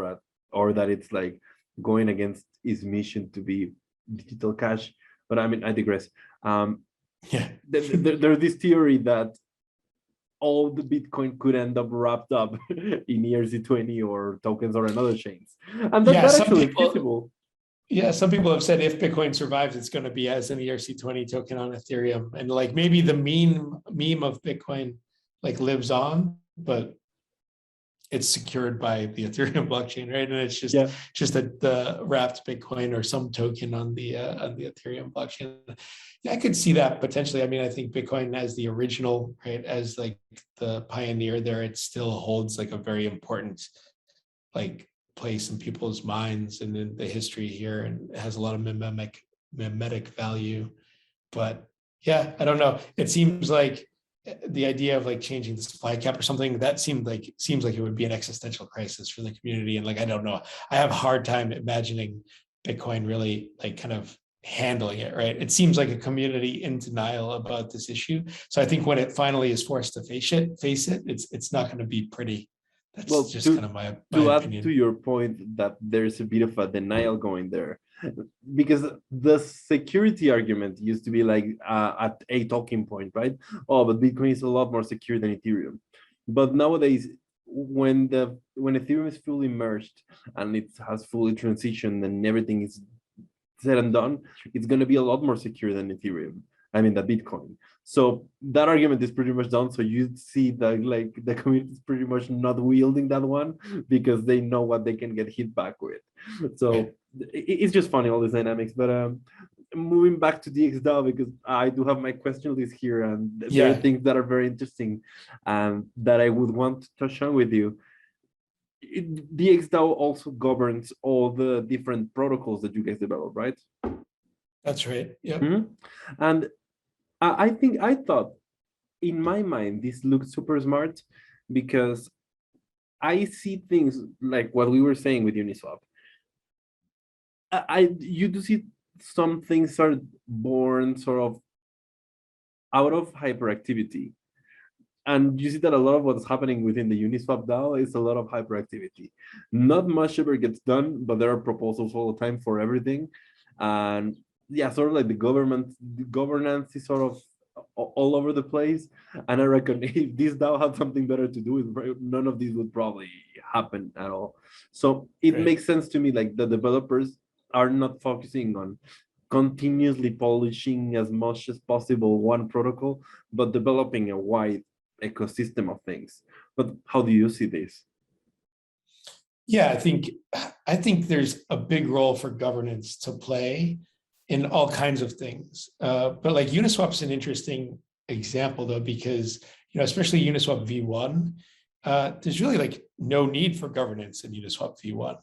A: or that it's like going against its mission to be digital cash. But I mean, I digress.
B: yeah.
A: There's this theory that all the Bitcoin could end up wrapped up in ERC20 or tokens or another chains, and that actually is feasible.
B: Yeah, some people have said if Bitcoin survives, it's going to be as an ERC20 token on Ethereum, and like maybe the meme of Bitcoin like lives on, but it's secured by the Ethereum blockchain, right? And it's just the wrapped Bitcoin or some token on the Ethereum blockchain. Yeah, I could see that potentially. I mean, I think Bitcoin as the original, right, as like the pioneer there, it still holds like a very important like place in people's minds and in the history here, and it has a lot of mimetic value. But yeah, I don't know. It seems like the idea of like changing the supply cap or something that seems like it would be an existential crisis for the community. And like, I don't know, I have a hard time imagining Bitcoin really like kind of handling it, right? It seems like a community in denial about this issue. So I think when it finally is forced to face it, it's not going to be pretty. That's well, just kind of my opinion.
A: To your point that there's a bit of a denial going there, because the security argument used to be like at a talking point, right? Oh, but Bitcoin is a lot more secure than Ethereum. But nowadays, when Ethereum is fully merged and it has fully transitioned and everything is said and done, it's going to be a lot more secure than Ethereum. I mean, the Bitcoin. So that argument is pretty much done. So you see that like the community is pretty much not wielding that one because they know what they can get hit back with. So it's just funny, all these dynamics. But moving back to DXdao, because I do have my question list here, and there are things that are very interesting that I would want to touch on with you. DXdao also governs all the different protocols that you guys develop, right?
B: That's right. Yeah.
A: And I thought, in my mind, this looked super smart because I see things like what we were saying with Uniswap. You do see some things are born sort of out of hyperactivity. And you see that a lot of what's happening within the Uniswap DAO is a lot of hyperactivity. Not much ever gets done, but there are proposals all the time for everything. And yeah, sort of like the governance is sort of all over the place. And I reckon if this DAO had something better to do with, none of these would probably happen at all. So it makes sense to me, like the developers are not focusing on continuously polishing as much as possible one protocol, but developing a wide ecosystem of things. But how do you see this?
B: Yeah, I think there's a big role for governance to play in all kinds of things. But like Uniswap's an interesting example though, because especially Uniswap v1, there's really like no need for governance in Uniswap v1,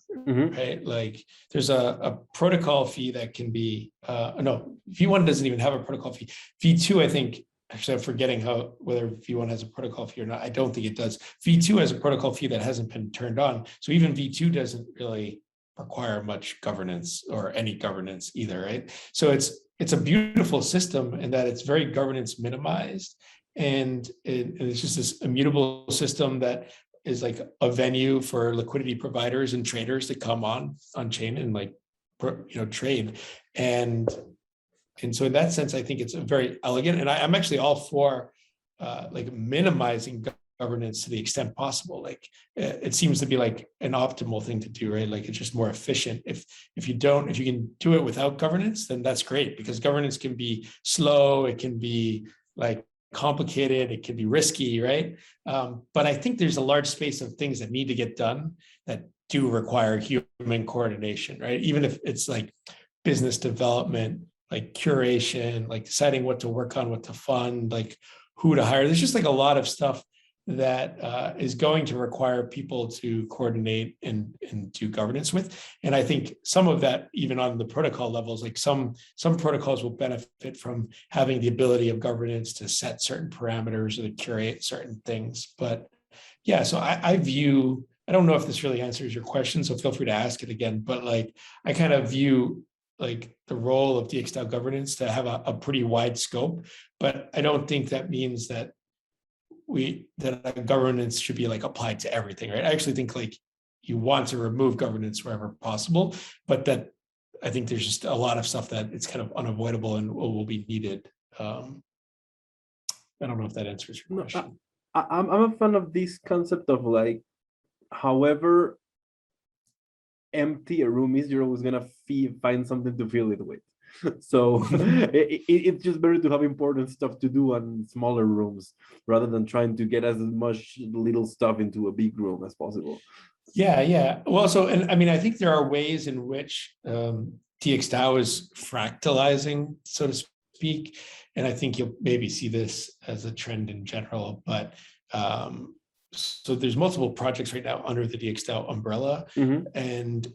B: right? Like there's a protocol fee that can be no, v1 doesn't even have a protocol fee. v2, I think. Actually, I'm forgetting whether v1 has a protocol fee or not. I don't think it does. v2 has a protocol fee that hasn't been turned on. So even v2 doesn't really require much governance or any governance either, right? So it's a beautiful system in that it's very governance minimized. And it's just this immutable system that is like a venue for liquidity providers and traders to come on chain and like, trade. And And so in that sense, I think it's very elegant. And I'm actually all for like minimizing governance to the extent possible. Like it seems to be like an optimal thing to do, right? Like it's just more efficient. If you can do it without governance, then that's great, because governance can be slow, it can be like complicated, it can be risky, right? But I think there's a large space of things that need to get done that do require human coordination, right? Even if it's like business development, like curation, like deciding what to work on, what to fund, like who to hire. There's just like a lot of stuff that is going to require people to coordinate and do governance with. And I think some of that, even on the protocol levels, like some protocols will benefit from having the ability of governance to set certain parameters or to curate certain things. But yeah, so I view, I don't know if this really answers your question, so feel free to ask it again, but like I kind of view like the role of DXdao governance to have a pretty wide scope, but I don't think that means that governance should be like applied to everything, right? I actually think like you want to remove governance wherever possible, but that I think there's just a lot of stuff that it's kind of unavoidable and will be needed. I don't know if that answers your question.
A: I'm a fan of this concept of like, however empty a room is, you're always gonna find something to fill it with. So it's just better to have important stuff to do on smaller rooms rather than trying to get as much little stuff into a big room as possible.
B: Yeah. Well, so, and I mean, I think there are ways in which DXdao is fractalizing, so to speak. And I think you'll maybe see this as a trend in general, but so there's multiple projects right now under the DXdao umbrella. And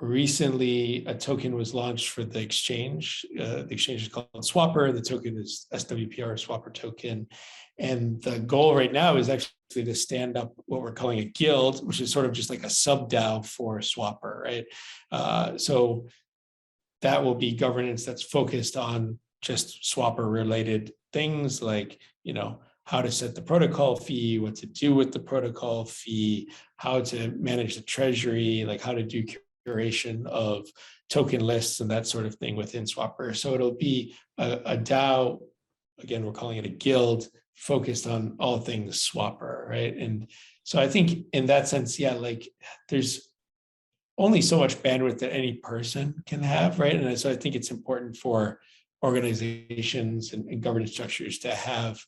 B: recently a token was launched for the exchange. The exchange is called Swapr. The token is SWPR, Swapr token. And the goal right now is actually to stand up what we're calling a guild, which is sort of just like a sub DAO for Swapr, right? So that will be governance that's focused on just Swapr related things like, how to set the protocol fee, what to do with the protocol fee, how to manage the treasury, like how to do curation of token lists and that sort of thing within Swapr. So it'll be a DAO, again, we're calling it a guild, focused on all things Swapr, right? And so I think in that sense, yeah, like there's only so much bandwidth that any person can have, right? And so I think it's important for organizations and governance structures to have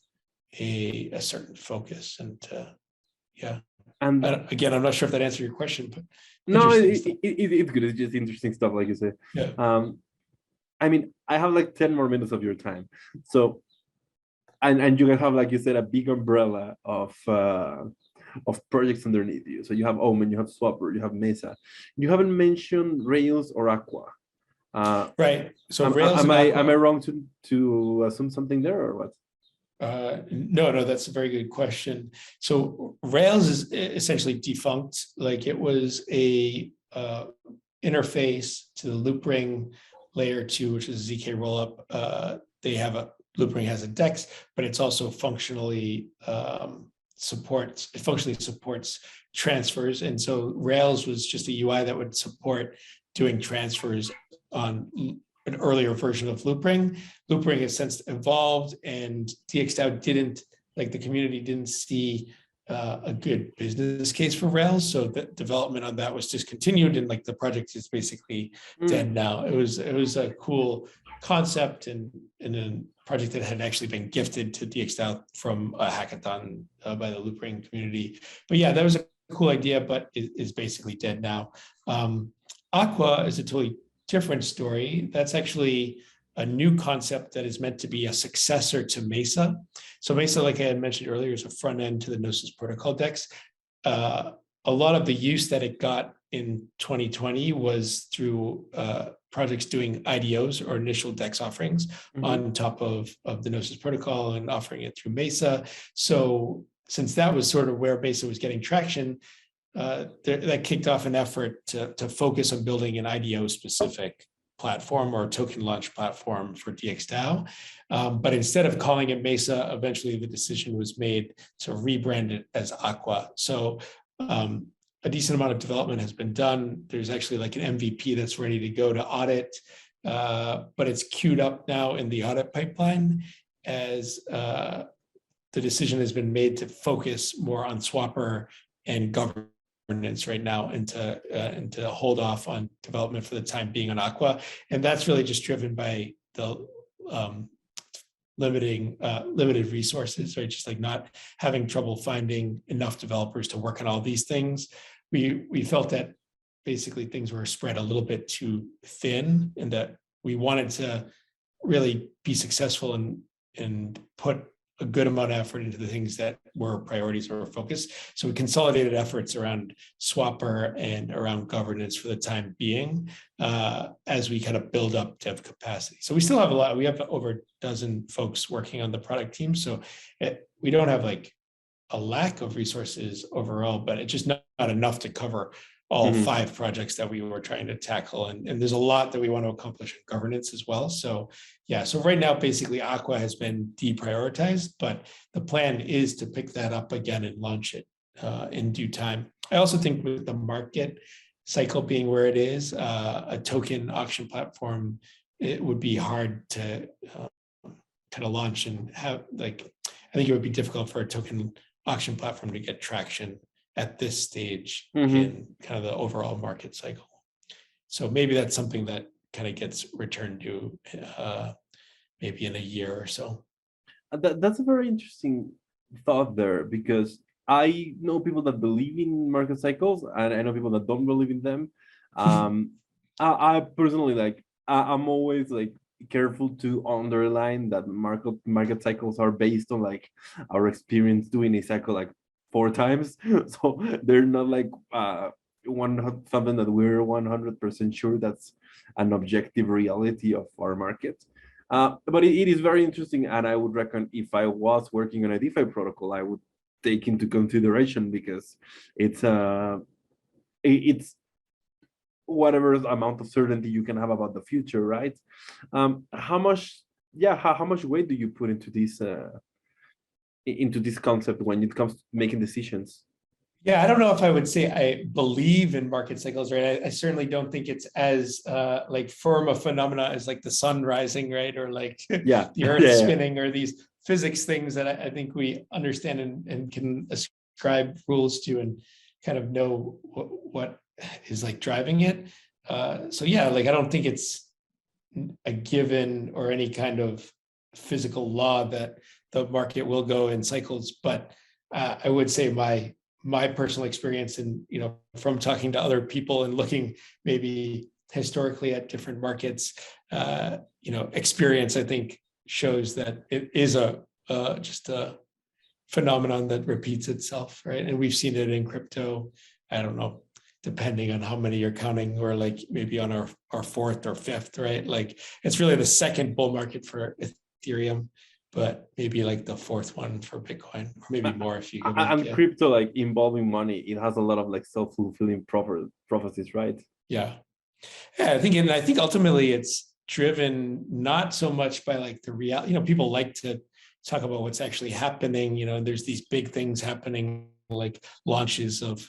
B: a certain focus. And yeah. And again, I'm not sure if that answered your question, but
A: no, it's good. It's just interesting stuff, like you say.
B: Yeah.
A: I mean, I have like 10 more minutes of your time. So, and you can have, like you said, a big umbrella of projects underneath you. So you have Omen, you have Swapr, you have Mesa. You haven't mentioned Rails or Aqua.
B: Right. So
A: Rails am I wrong to assume something there, or what?
B: No, that's a very good question. So Rails is essentially defunct. Like it was a interface to the loop ring layer 2, which is ZK rollup. Loop ring has a DEX, but it's also functionally supports transfers. And so Rails was just a UI that would support doing transfers on an earlier version of Loopring. Loopring has since evolved, and DXdao the community didn't see a good business case for Rails. So the development on that was discontinued, and like the project is basically dead now. It was a cool concept and a project that had actually been gifted to DXdao from a hackathon by the Loopring community. But yeah, that was a cool idea, but it is basically dead now. Aqua is a totally different story. That's actually a new concept that is meant to be a successor to Mesa. So Mesa, like I had mentioned earlier, is a front end to the Gnosis protocol DEX. A lot of the use that it got in 2020 was through projects doing IDOs or initial DEX offerings on top of the Gnosis protocol and offering it through Mesa. So since that was sort of where Mesa was getting traction, that kicked off an effort to focus on building an IDO specific platform or token launch platform for DXdao. But instead of calling it Mesa, eventually the decision was made to rebrand it as Aqua. So a decent amount of development has been done. There's actually like an MVP that's ready to go to audit. but it's queued up now in the audit pipeline as the decision has been made to focus more on Swapr and governance right now, and to hold off on development for the time being on Aqua. And that's really just driven by the limited resources, right? Just like not having trouble finding enough developers to work on all these things. We felt that basically things were spread a little bit too thin, and that we wanted to really be successful and put a good amount of effort into the things that were priorities or focus. So we consolidated efforts around Swapr and around governance for the time being, as we kind of build up dev capacity. So we still have a lot. We have over a dozen folks working on the product team. So we don't have like a lack of resources overall, but it's just not enough to cover all 5 projects that we were trying to tackle. And there's a lot that we want to accomplish in governance as well. So yeah, so right now, basically Aqua has been deprioritized, but the plan is to pick that up again and launch it in due time. I also think with the market cycle being where it is, a token auction platform, it would be hard to kind of launch and have like, I think it would be difficult for a token auction platform to get traction at this stage in kind of the overall market cycle. So maybe that's something that kind of gets returned to maybe in a year or so.
A: That's a very interesting thought there, because I know people that believe in market cycles and I know people that don't believe in them. I personally like, I'm always like careful to underline that market cycles are based on like our experience doing a cycle like 4 times. So they're not like something that we're 100% sure that's an objective reality of our market. But it is very interesting, and I would reckon if I was working on a DeFi protocol, I would take into consideration, because it's whatever amount of certainty you can have about the future, right? How much weight do you put into this concept when it comes to making decisions?
B: Yeah, I don't know if I would say I believe in market cycles, right? I certainly don't think it's as like firm a phenomena as like the sun rising, right? Or like the earth spinning, or these physics things that I think we understand and can ascribe rules to and kind of know what is like driving it. So yeah, like I don't think it's a given or any kind of physical law that the market will go in cycles, but I would say my personal experience, and from talking to other people and looking maybe historically at different markets, experience I think shows that it is just a phenomenon that repeats itself, right? And we've seen it in crypto. I don't know, depending on how many you're counting, or like maybe on our 4th or 5th, right? Like it's really the second bull market for Ethereum, but maybe like the 4th one for Bitcoin, or maybe more if you go.
A: And crypto, like involving money, it has a lot of like self-fulfilling prophecies, right?
B: Yeah, I think ultimately it's driven not so much by like the reality. People like to talk about what's actually happening. There's these big things happening, like launches of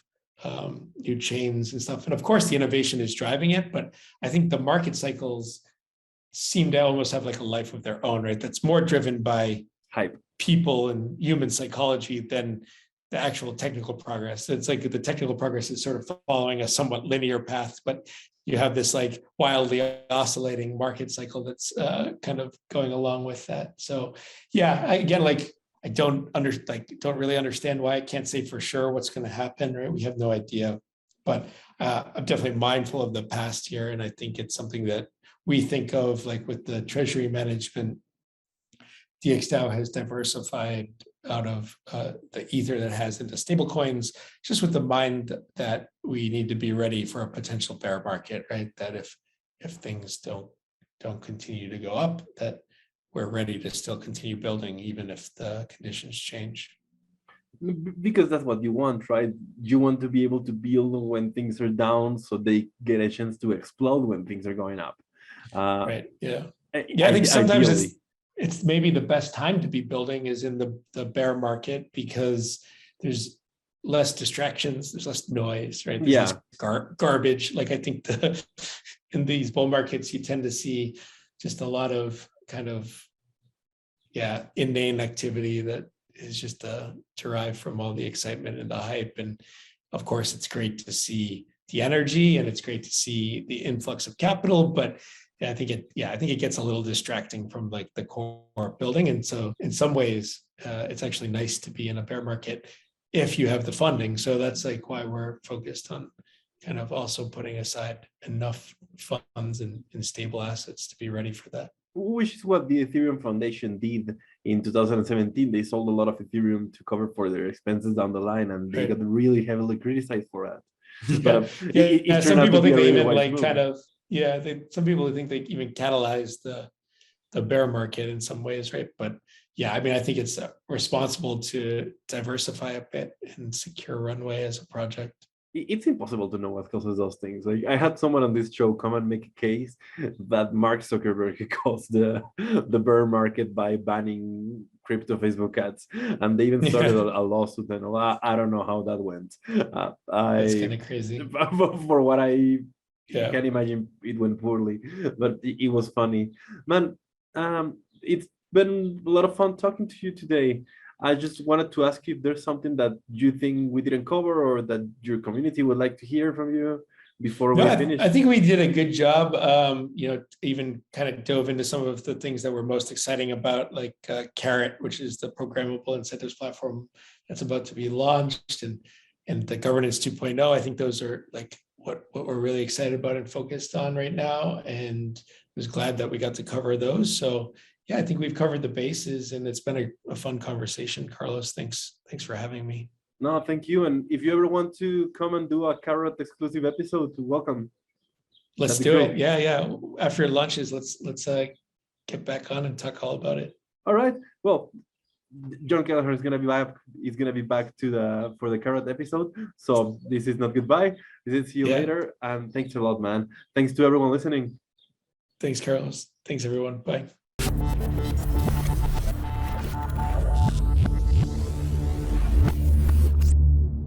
B: new chains and stuff, and of course the innovation is driving it. But I think the market cycles seem to almost have like a life of their own, right? That's more driven by
A: hype,
B: people and human psychology than the actual technical progress. It's like the technical progress is sort of following a somewhat linear path, but you have this like wildly oscillating market cycle that's kind of going along with that. So yeah, I don't really understand why. I can't say for sure what's going to happen, right? We have no idea, but I'm definitely mindful of the past here, and I think it's something that we think of like with the treasury management. DXdao has diversified out of the ether that has into stable coins, just with the mind that we need to be ready for a potential bear market, right? That if things don't continue to go up, that we're ready to still continue building even if the conditions change.
A: Because that's what you want, right? You want to be able to build when things are down, so they get a chance to explode when things are going up.
B: Right. Yeah. I think sometimes it's maybe the best time to be building is in the bear market, because there's less distractions, there's less noise, right? There's less garbage. Like I think in these bull markets, you tend to see just a lot of kind of, inane activity that is just derived from all the excitement and the hype. And of course, it's great to see the energy and it's great to see the influx of capital, but I think it gets a little distracting from like the core building. And so in some ways, it's actually nice to be in a bear market if you have the funding. So that's like why we're focused on kind of also putting aside enough funds and stable assets to be ready for that.
A: Which is what the Ethereum Foundation did in 2017. They sold a lot of Ethereum to cover for their expenses down the line, and they got really heavily criticized for that. But
B: some people think they even
A: move.
B: some people think they even catalyzed the bear market in some ways, right? But I mean, I think it's responsible to diversify a bit and secure runway as a project.
A: It's impossible to know what causes those things. Like, I had someone on this show come and make a case that Mark Zuckerberg caused the bear market by banning crypto Facebook ads, and they even started a lawsuit. And I don't know how that went.
B: That's kind of crazy.
A: For what I can imagine, it went poorly, but it was funny, man. It's been a lot of fun talking to you today. I just wanted to ask you if there's something that you think we didn't cover or that your community would like to hear from you before we finish.
B: I think we did a good job. Even kind of dove into some of the things that were most exciting about, like Carrot, which is the programmable incentives platform that's about to be launched, and the governance 2.0. I think those are like what we're really excited about and focused on right now. And I was glad that we got to cover those. So I think we've covered the bases, and it's been a fun conversation. Carlos, thanks for having me.
A: No, thank you. And if you ever want to come and do a Carrot exclusive episode, welcome.
B: Let's do it. Yeah. After lunches, let's get back on and talk all about it.
A: All right. Well, John Kelleher is gonna be back. He's gonna be back for the Carrot episode. So this is not goodbye. This is see you later. And thanks a lot, man. Thanks to everyone listening.
B: Thanks, Carlos. Thanks, everyone. Bye.